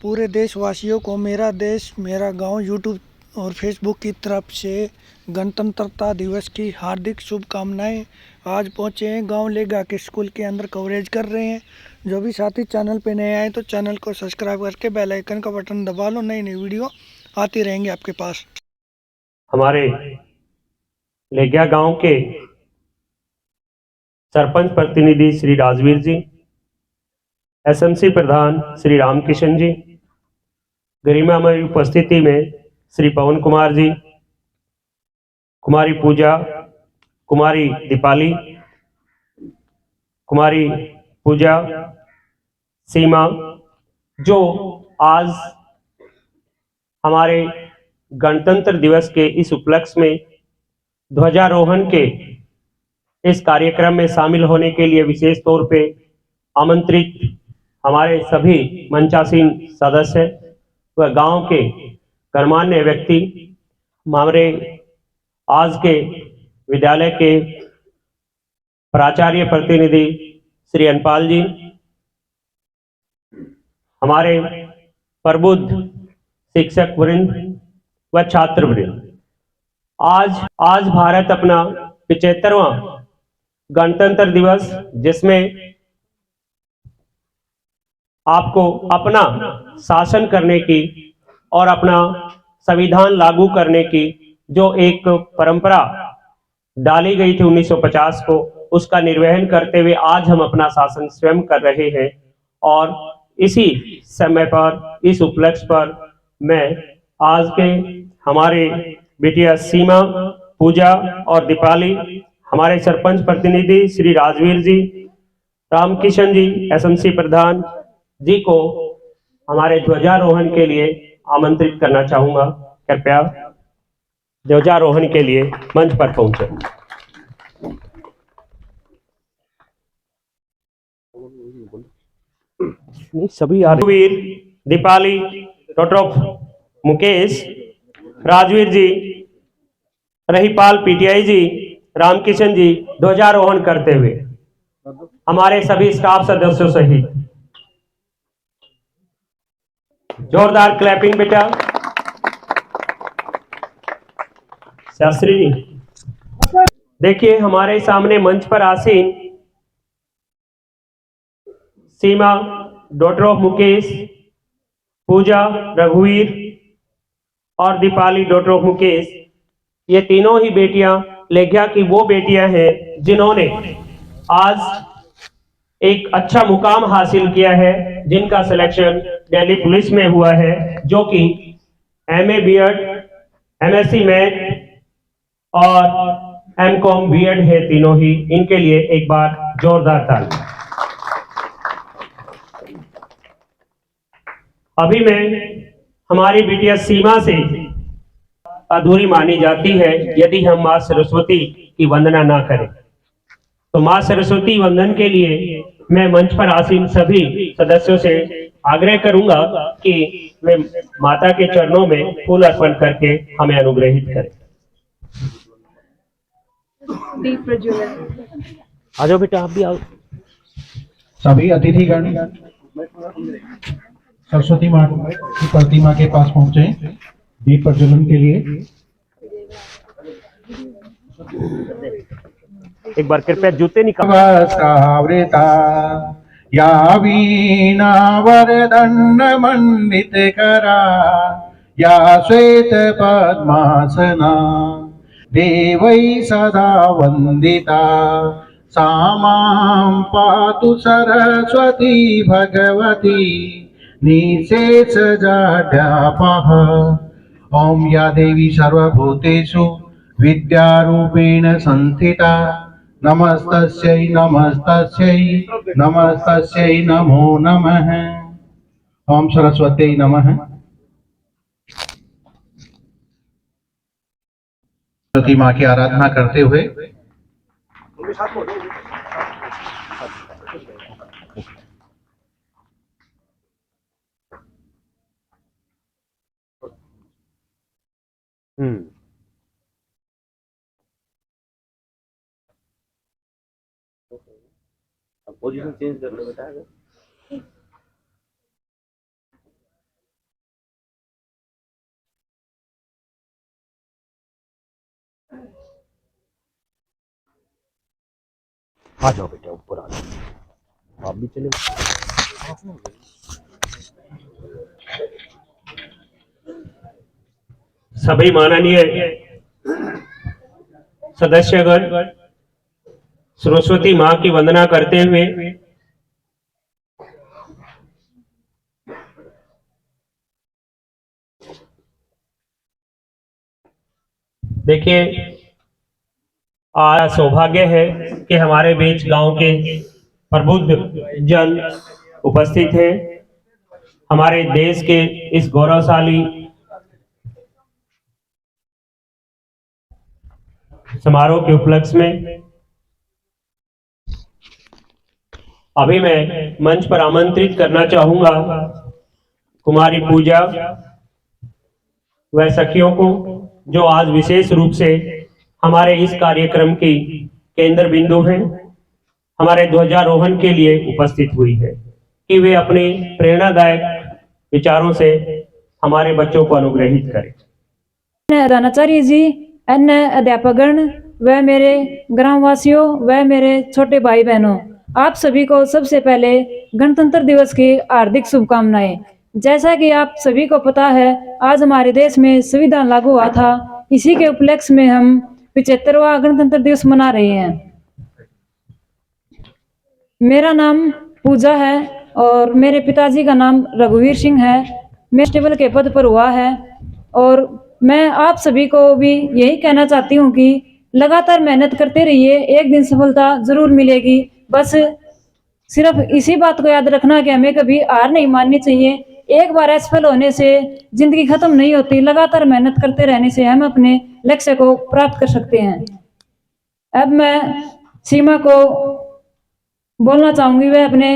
पूरे देशवासियों को मेरा देश मेरा गांव यूट्यूब और फेसबुक की तरफ से गणतंत्रता दिवस की हार्दिक शुभकामनाएं। आज पहुंचे हैं गांव लेगा के स्कूल के अंदर कवरेज कर रहे हैं। जो भी साथी चैनल पे नए आए तो चैनल को सब्सक्राइब करके बेल आइकन का बटन दबा लो, नई नई वीडियो आती रहेंगी आपके पास। हमारे लेग्या गांव के सरपंच प्रतिनिधि श्री राजवीर जी, एसएमसी प्रधान श्री रामकिशन जी, गरिमामय उपस्थिति में श्री पवन कुमार जी, कुमारी पूजा, कुमारी दीपाली, कुमारी पूजा, सीमा, जो आज हमारे गणतंत्र दिवस के इस उपलक्ष्य में ध्वजारोहण के इस कार्यक्रम में शामिल होने के लिए विशेष तौर पे आमंत्रित हमारे सभी मंचासीन सदस्य व गांव के गणमान्य व्यक्ति, हमारे आज के विद्यालय के प्राचार्य प्रतिनिधि श्री अनपाल जी, हमारे प्रबुद्ध शिक्षक वृंद व छात्र वृंद, आज भारत अपना 75वां गणतंत्र दिवस, जिसमें आपको अपना शासन करने की और अपना संविधान लागू करने की जो एक परंपरा डाली गई थी 1950 को, उसका निर्वहन करते हुए आज हम अपना शासन स्वयं कर रहे हैं। और इसी समय पर, इस उपलक्ष्य पर मैं आज के हमारे बिटिया सीमा, पूजा और दीपाली, हमारे सरपंच प्रतिनिधि श्री राजवीर जी, रामकिशन जी एसएमसी प्रधान जी को हमारे ध्वजारोहण के लिए आमंत्रित करना चाहूंगा। कृपया ध्वजारोहण के लिए मंच पर पहुंचे। सभी राजवीर, दीपाली, डॉक्टर मुकेश, राजवीर जी, रहीपाल पीटीआई जी, रामकिशन जी ध्वजारोहण करते हुए हमारे सभी स्टाफ सदस्यों सहित जोरदार क्लैपिंग बेटा। शास्त्री जी, देखिए हमारे सामने मंच पर आसीन सीमा, डॉटर ऑफ मुकेश, पूजा, रघुवीर और दीपाली, डॉटर ऑफ मुकेश, ये तीनों ही बेटियां लेग्या की वो बेटियां हैं जिन्होंने आज एक अच्छा मुकाम हासिल किया है, जिनका सिलेक्शन दिल्ली पुलिस में हुआ है, जो कि एमए बीएड, एमएससी मैथ और एमकॉम बीएड है, तीनों ही। इनके लिए एक बार जोरदार ताली। अभी मैं हमारी बिटिया सीमा से अधूरी मानी जाती है यदि हम मां सरस्वती की वंदना ना करें। तो मां सरस्वती वंदन के लिए मैं मंच पर आसीन सभी सदस्यों से आग्रह करूंगा कि वे माता के चरणों में फूल अर्पण करके हमें अनुग्रहित करें। दीप प्रज्वलन। आ जाओ बेटा, आप भी आओ। सभी अतिथिगण सरस्वती मां की प्रतिमा के पास पहुंचे दीप प्रज्वलन के लिए। एक बार कृपया जूते निकाल। या वीणा वरदंड मंडित करा, या श्वेत पद्मासना देवै सदा वंदिता, सा मां पातु सरस्वती भगवती निशेष जाड्यापः। ओम या देवी सर्वभूतेषु विद्यारूपेण संस्थिता, नमस्तस्यै नमस्तस्यै नमस्तस्यै नमो नमः। ओम सरस्वती नमः। सरस्वती माँ की आराधना करते हुए पोजीशन चेंज कर लो बेटा। आ जाओ बेटा, ऊपर आ जाओ, आप भी चले। सभी माननीय सदस्यगण सरस्वती मां की वंदना करते हुए देखिए, आज सौभाग्य है कि हमारे बीच गांव के प्रबुद्ध जन उपस्थित हैं। हमारे देश के इस गौरवशाली समारोह के उपलक्ष्य में अभी मैं मंच पर आमंत्रित करना चाहूंगा कुमारी पूजा व सखियों को, जो आज विशेष रूप से हमारे इस कार्यक्रम की केंद्र बिंदु हैं, हमारे ध्वजारोहण के लिए उपस्थित हुई है, कि वे अपने प्रेरणादायक विचारों से हमारे बच्चों को अनुग्रहित करें। रानाचार्य जी, अन्य अध्यापकगण व मेरे ग्रामवासियों व मेरे छोटे भाई बहनों, आप सभी को सबसे पहले गणतंत्र दिवस की हार्दिक शुभकामनाएं। जैसा कि आप सभी को पता है, आज हमारे देश में संविधान लागू हुआ था। इसी के उपलक्ष्य में हम 75वां गणतंत्र दिवस मना रहे हैं। मेरा नाम पूजा है और मेरे पिताजी का नाम रघुवीर सिंह है। मैं कांस्टेबल के पद पर हुआ है और मैं आप सभी को भी यही कहना चाहती हूँ कि लगातार मेहनत करते रहिए, एक दिन सफलता जरूर मिलेगी। बस सिर्फ इसी बात को याद रखना कि हमें कभी हार नहीं माननी चाहिए। एक बार असफल होने से जिंदगी खत्म नहीं होती, लगातार मेहनत करते रहने से हम अपने लक्ष्य को प्राप्त कर सकते हैं। अब मैं सीमा को बोलना चाहूंगी, वह अपने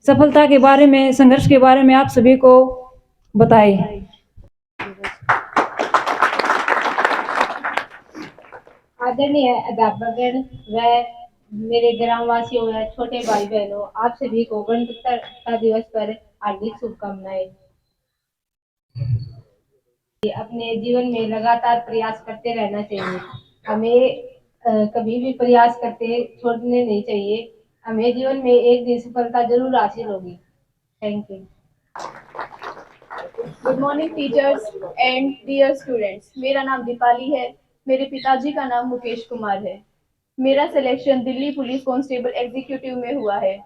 सफलता के बारे में, संघर्ष के बारे में आप सभी को बताए। आदरणीय अध्यापकगण व मेरे ग्रामवासियों व छोटे भाई बहनों, आप सभी को गणतंत्रता दिवस पर हार्दिक शुभकामनाएं। अपने जीवन में लगातार प्रयास करते रहना चाहिए। हमें कभी भी प्रयास करते छोड़ने नहीं चाहिए। हमें जीवन में एक दिन सफलता जरूर हासिल होगी। Thank you. Good morning teachers and dear students. मेरा नाम दीपाली है। मेरे पिताजी का नाम मुकेश कुमार है। मेरा selection Delhi police constable executive में हुआ है।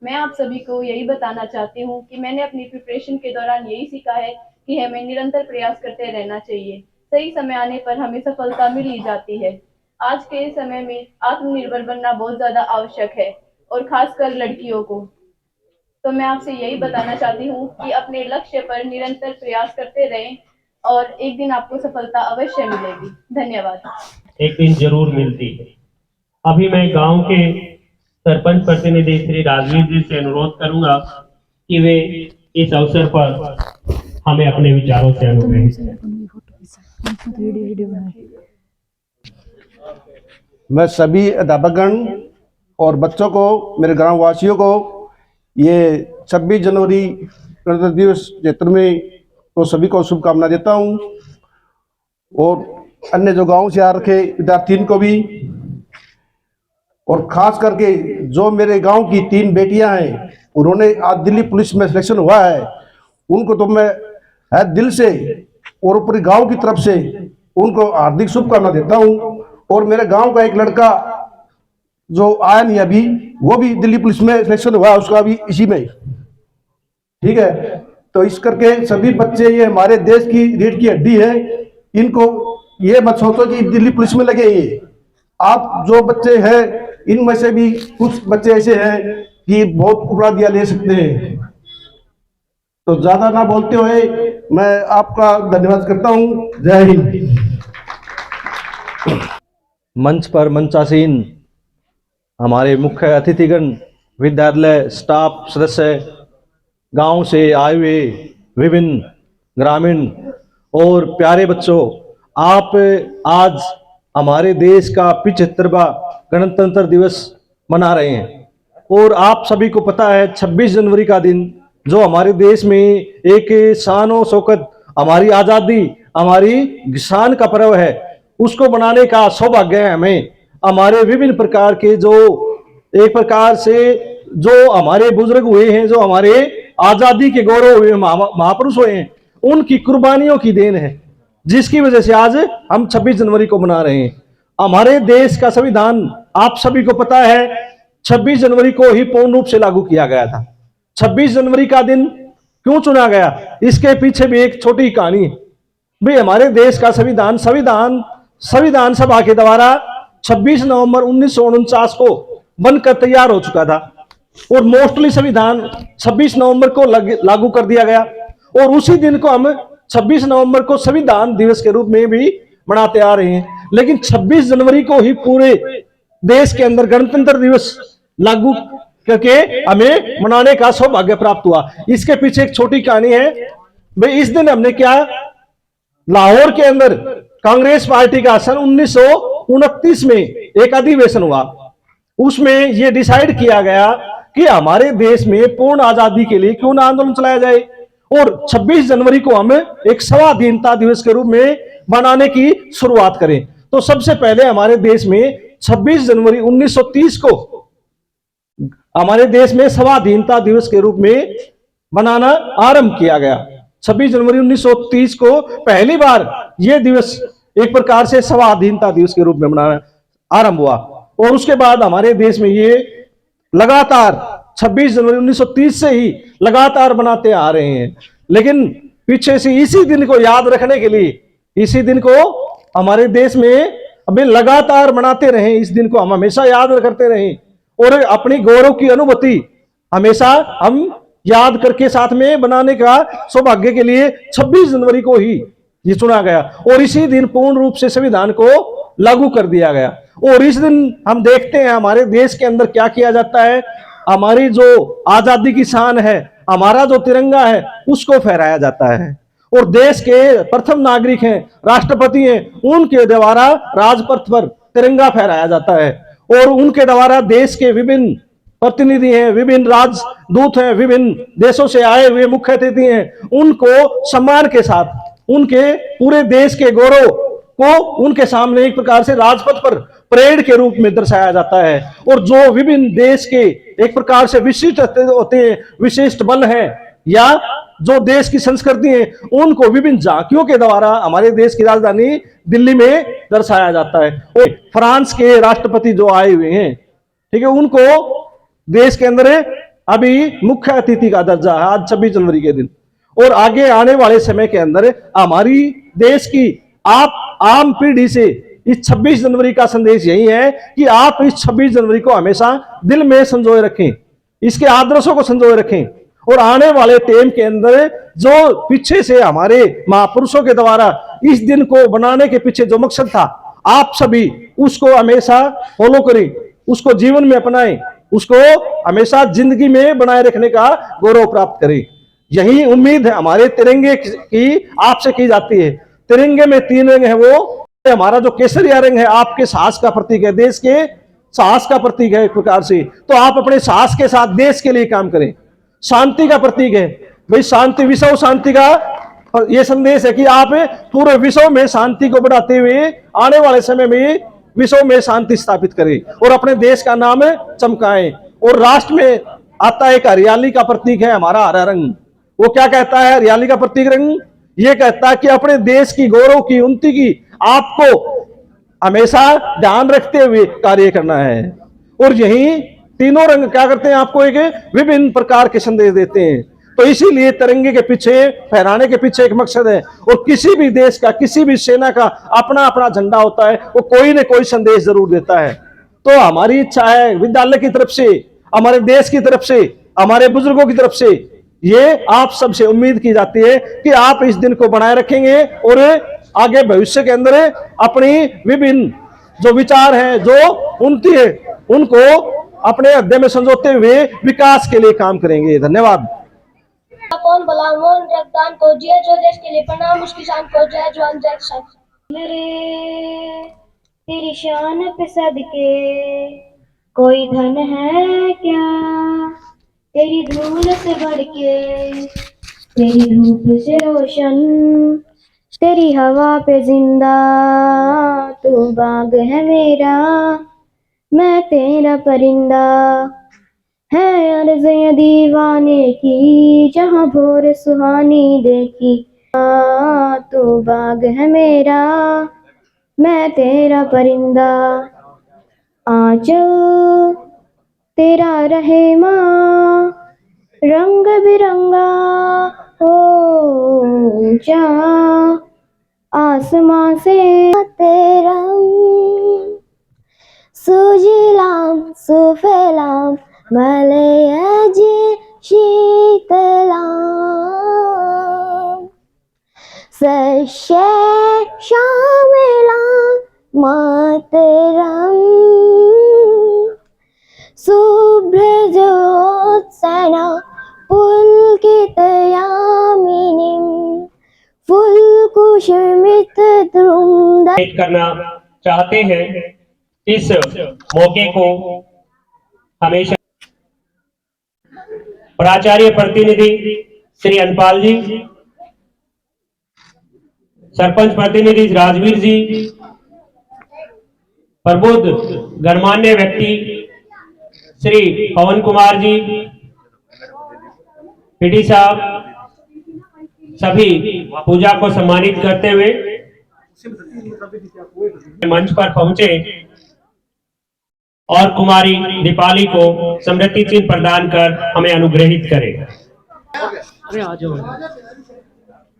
मैं आप सभी को यही बताना चाहती हूँ कि मैंने अपनी प्रिपरेशन के दौरान यही सीखा है कि हमें निरंतर प्रयास करते रहना चाहिए। सही समय आने पर हमें सफलता मिल ही जाती है। आज के समय में आत्मनिर्भर बनना बहुत ज्यादा आवश्यक है, और खासकर लड़कियों को। तो मैं आपसे यही बताना चाहती हूँ कि अपने लक्ष्य पर निरंतर प्रयास करते रहें और एक दिन आपको सफलता अवश्य मिलेगी। धन्यवाद। एक दिन जरूर मिलती है। अभी मैं गांव के सरपंच प्रतिनिधि श्री राजवीर जी से अनुरोध करूंगा कि वे इस अवसर पर हमें अपने विचारों से अनुग्रहित करें। मैं सभी अध्यापकगण और बच्चों को, मेरे ग्रामवासियों को ये 26 जनवरी गणतंत्र दिवस क्षेत्र में तो सभी को शुभकामना देता हूँ, और अन्य जो गांव से आ रखे विद्यार्थियों को भी, और खास करके जो मेरे गांव की 3 बेटियां हैं, उन्होंने आज दिल्ली पुलिस में सिलेक्शन हुआ है, उनको तो मैं दिल से और पूरे गांव की तरफ से उनको हार्दिक शुभकामना देता हूं। और मेरे गांव का एक लड़का जो आया नहीं अभी, वो भी दिल्ली पुलिस में सिलेक्शन हुआ है, उसका भी इसी में। ठीक है, तो इस करके सभी बच्चे, ये हमारे देश की रीढ़ की हड्डी है, इनको ये मत सोचो कि दिल्ली पुलिस में लगे। ये आप जो बच्चे हैं, इनमें से भी कुछ बच्चे ऐसे हैं कि बहुत उपलब्धियां ले सकते हैं। तो ज्यादा ना बोलते हुए मैं आपका धन्यवाद करता हूं। जय हिंद। मंच पर मंचासीन हमारे मुख्य अतिथिगण, विद्यालय स्टाफ सदस्य, गांव से आए हुए विभिन्न ग्रामीण और प्यारे बच्चों, आप आज हमारे देश का 75वां गणतंत्र दिवस मना रहे हैं। और आप सभी को पता है 26 जनवरी का दिन, जो हमारे देश में एक शान और शौकत, हमारी आज़ादी, हमारी शान का पर्व है, उसको मनाने का सौभाग्य है हमें। हमारे विभिन्न प्रकार के जो एक प्रकार से जो हमारे बुजुर्ग हुए हैं, जो हमारे आजादी के गौरव हुए महापुरुष हुए हैं, उनकी कुर्बानियों की देन है, जिसकी वजह से आज हम 26 जनवरी को मना रहे हैं। हमारे देश का संविधान आप सभी को पता है 26 जनवरी को ही पूर्ण रूप से लागू किया गया था। 26 जनवरी का दिन क्यों चुना गया, इसके पीछे भी एक छोटी कहानी है। भाई हमारे देश का संविधान सभा के द्वारा 26 नवंबर 1949 को बनकर तैयार हो चुका था और मोस्टली संविधान 26 नवंबर को लागू कर दिया गया और उसी दिन को हम 26 नवंबर को संविधान दिवस के रूप में भी मनाते आ रहे हैं। लेकिन 26 जनवरी को ही पूरे देश के अंदर गणतंत्र दिवस लागू करके हमें मनाने का सौभाग्य प्राप्त हुआ। इसके पीछे एक छोटी कहानी है। भाई इस दिन हमने क्या, लाहौर के अंदर कांग्रेस पार्टी का सन 1929 में एक अधिवेशन हुआ। उसमें यह डिसाइड किया गया कि हमारे देश में पूर्ण आजादी के लिए क्यों ना आंदोलन चलाया जाए और 26 जनवरी को हम एक स्वाधीनता दिवस के रूप में मनाने की शुरुआत करें। तो सबसे पहले हमारे देश में 26 जनवरी 1930 को हमारे देश में स्वाधीनता दिवस के रूप में मनाना आरंभ किया गया। 26 जनवरी 1930 को पहली बार यह दिवस एक प्रकार से स्वाधीनता दिवस के रूप में मनाना आरंभ हुआ और उसके बाद हमारे देश में ये लगातार 26 जनवरी 1930 से ही लगातार मनाते आ रहे हैं। लेकिन पीछे से इसी दिन को याद रखने के लिए, इसी दिन को हमारे देश में अभी लगातार मनाते रहे, इस दिन को हम हमेशा याद करते रहे और अपनी गौरव की अनुभूति हमेशा हम याद करके साथ में बनाने का सौभाग्य के लिए 26 जनवरी को ही ये चुना गया और इसी दिन पूर्ण रूप से संविधान को लागू कर दिया गया। और इस दिन हम देखते हैं हमारे देश के अंदर क्या किया जाता है, हमारी जो आजादी की शान है, हमारा जो तिरंगा है, उसको फहराया जाता है और देश के प्रथम नागरिक हैं, राष्ट्रपति हैं, उनके द्वारा राजपथ पर तिरंगा फहराया जाता है और उनके द्वारा देश के विभिन्न प्रतिनिधि हैं, विभिन्न राजदूत हैं, विभिन्न देशों से आए हुए मुख्य अतिथि हैं, उनको सम्मान के साथ उनके पूरे देश के गौरव को उनके सामने एक प्रकार से राजपथ पर परेड के रूप में दर्शाया जाता है। और जो विभिन्न देश के एक प्रकार से विशिष्ट होते हैं, विशिष्ट बल है या जो देश की संस्कृति है, उनको विभिन्न झांकियों के द्वारा हमारे देश की राजधानी दिल्ली में दर्शाया जाता है। और फ्रांस के राष्ट्रपति जो आए हुए हैं, ठीक है, उनको देश के अंदर अभी मुख्य अतिथि का दर्जा है आज 26 जनवरी के दिन। और आगे आने वाले समय के अंदर हमारी देश की आप आम पीढ़ी से इस 26 जनवरी का संदेश यही है कि आप इस 26 जनवरी को हमेशा दिल में संजोए रखें, इसके आदर्शों को संजोए रखें और आने वाले टाइम के अंदर जो पीछे से हमारे महापुरुषों के द्वारा इस दिन को बनाने के पीछे जो मकसद था, आप सभी उसको हमेशा फॉलो करें, उसको जीवन में अपनाएं, उसको हमेशा जिंदगी में बनाए रखने का गौरव प्राप्त करें। यही उम्मीद है हमारे तिरंगे की आपसे की जाती है। तिरंगे में 3 रंग है, वो हमारा जो केसरिया रंग है आपके साहस का प्रतीक है, देश के साहस का प्रतीक है एक प्रकार से। तो आप अपने साहस के साथ देश के लिए काम करें। शांति का प्रतीक है भाई, शांति विश्व शांति का ये संदेश है कि आप पूरे विश्व में शांति को बढ़ाते हुए आने वाले समय में विश्व में शांति स्थापित करें और अपने देश का नाम चमकाएं। और राष्ट्र में आता है एक हरियाली का प्रतीक है हमारा हरा रंग। वो क्या कहता है हरियाली का प्रतीक रंग? ये कहता है कि अपने देश की गौरव की उन्नति की आपको हमेशा ध्यान रखते हुए कार्य करना है। और यही तीनों रंग क्या करते हैं, आपको एक विभिन्न प्रकार के संदेश देते हैं। तो इसीलिए तिरंगे के पीछे, फहराने के पीछे एक मकसद है। और किसी भी देश का, किसी भी सेना का अपना अपना झंडा होता है, वो कोई न कोई संदेश जरूर देता है। तो हमारी इच्छा है विद्यालय की तरफ से, हमारे देश की तरफ से, हमारे बुजुर्गों की तरफ से, ये आप सबसे उम्मीद की जाती है कि आप इस दिन को बनाए रखेंगे और आगे भविष्य के अंदर अपनी विभिन्न जो विचार हैं, जो उन्नति है, उनको अपने हृदय में संजोते हुए विकास के लिए काम करेंगे। धन्यवाद। कौन भला मोहन रक्तदान को जय जो देश के लिए प्रणाम, उसकी शान को जय जवान जय किसान। तेरी शान पे सदके कोई धन है क्या, तेरी धूल से बढ़ के, तेरी धूप से रोशन, तेरी हवा पे जिंदा, तू बाग है मेरा, मैं तेरा परिंदा, है अर्ज़ ये दीवाने की, जहाँ भोर सुहानी देखी। तू बाग है मेरा, मैं तेरा परिंदा, आंचल तेरा रहे माँ, रंग बिरंगा हो ऊंचा, आसमां से तेरा सुजलाम सुफलाम मलयज शीतलाम सस्य श्यामलां मातरम शुभ्रजोत्सना पुलकितयामिनीं फुल्लकुसुमितद्रुमदलशोभिनीं। भेंट करना चाहते हैं। इस मौके को हमेशा प्राचार्य प्रतिनिधि श्री अनपाल जी, सरपंच प्रतिनिधि राजवीर जी, प्रबुद्ध गणमान्य व्यक्ति श्री पवन कुमार जी, पीडी साहब, सभी पूजा को सम्मानित करते हुए मंच पर पहुंचे और कुमारी दीपाली को स्मृति चिन्ह प्रदान कर हमें अनुग्रहित करें।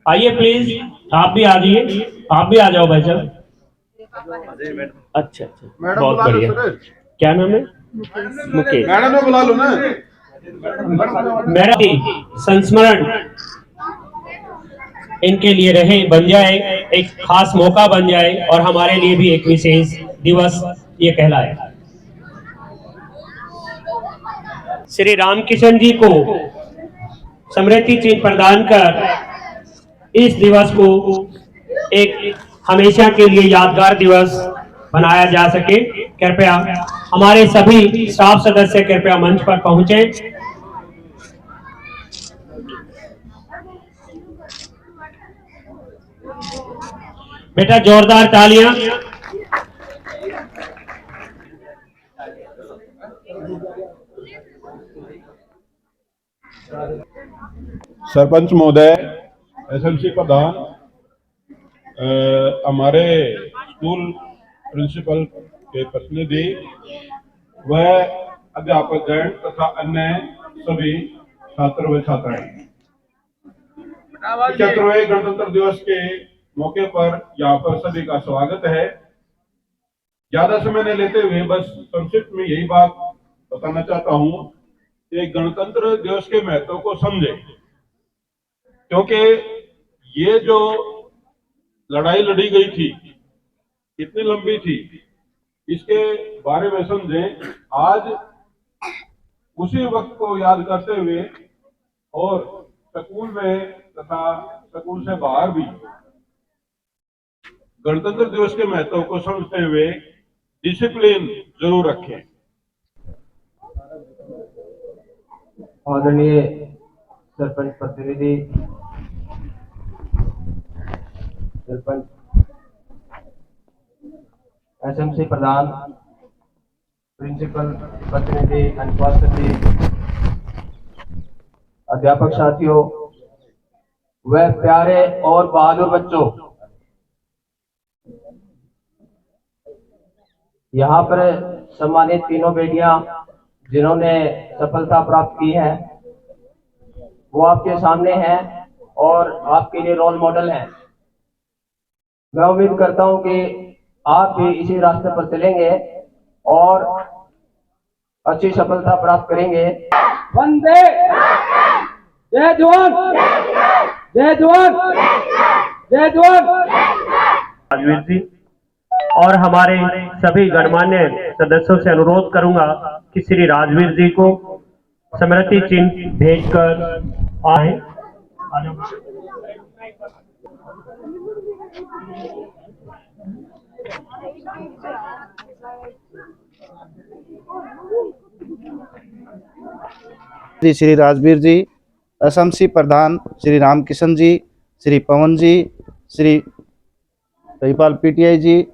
आइए प्लीज, आप भी आ जाइए, आप भी आ जाओ भाई साहब। अच्छा अच्छा, बहुत बढ़िया। क्या नाम है? मुकेश। मैडम ने बुला लो ना। मेरा संस्मरण इनके लिए रहे, बन जाए, एक खास मौका बन जाए और हमारे लिए भी एक विशेष दिवस ये कहलाए। श्री रामकिशन जी को स्मृति चिन्ह प्रदान कर इस दिवस को एक हमेशा के लिए यादगार दिवस बनाया जा सके, कृपया हमारे सभी स्टाफ सदस्य कृपया मंच पर पहुंचे। बेटा जोरदार तालियां। सरपंच महोदय, एसएमसी प्रधान, हमारे स्कूल प्रिंसिपल के प्रतिनिधि व अध्यापक गण तथा अन्य सभी छात्र व छात्राएं, 75वें गणतंत्र दिवस के मौके पर यहाँ पर सभी का स्वागत है। ज्यादा समय नहीं लेते हुए बस संक्षिप्त में यही बात बताना चाहता हूँ कि गणतंत्र दिवस के महत्व को समझे, क्योंकि ये जो लड़ाई लड़ी गई थी कितनी लंबी थी, इसके बारे में समझें। आज उसी वक्त को याद करते हुए और स्कूल में तथा स्कूल से बाहर भी गणतंत्र दिवस के महत्व को समझते हुए डिसिप्लिन जरूर रखें। आदरणीय सरपंच प्रतिनिधि, सरपंच, एसएमसी प्रधान, प्रिंसिपल प्रतिनिधि, अनुपस्थिति, अध्यापक साथियों व प्यारे और बहादुर बच्चों, यहाँ पर सम्मानित तीनों बेटियां जिन्होंने सफलता प्राप्त की है वो आपके सामने हैं और आपके लिए रोल मॉडल हैं। मैं उम्मीद करता हूं कि आप भी इसी रास्ते पर चलेंगे और अच्छी सफलता प्राप्त करेंगे। वंदे, जय जवान, जय जवान, जय जवान। राजवीर जी और हमारे सभी गणमान्य सदस्यों से अनुरोध करूंगा कि श्री राजवीर जी को स्मृति चिन्ह भेजकर आए। श्री राजवीर जी, एसएमसी प्रधान श्री रामकिशन जी, श्री पवन जी, श्री रहीपाल पीटीआई जी,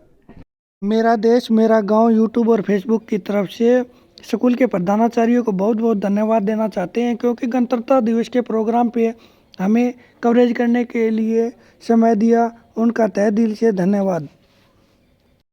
मेरा देश मेरा गांव यूट्यूब और फेसबुक की तरफ से स्कूल के प्रधानाचार्यों को बहुत बहुत धन्यवाद देना चाहते हैं, क्योंकि गणतंत्रता दिवस के प्रोग्राम पे हमें कवरेज करने के लिए समय दिया। उनका तहे दिल से धन्यवाद।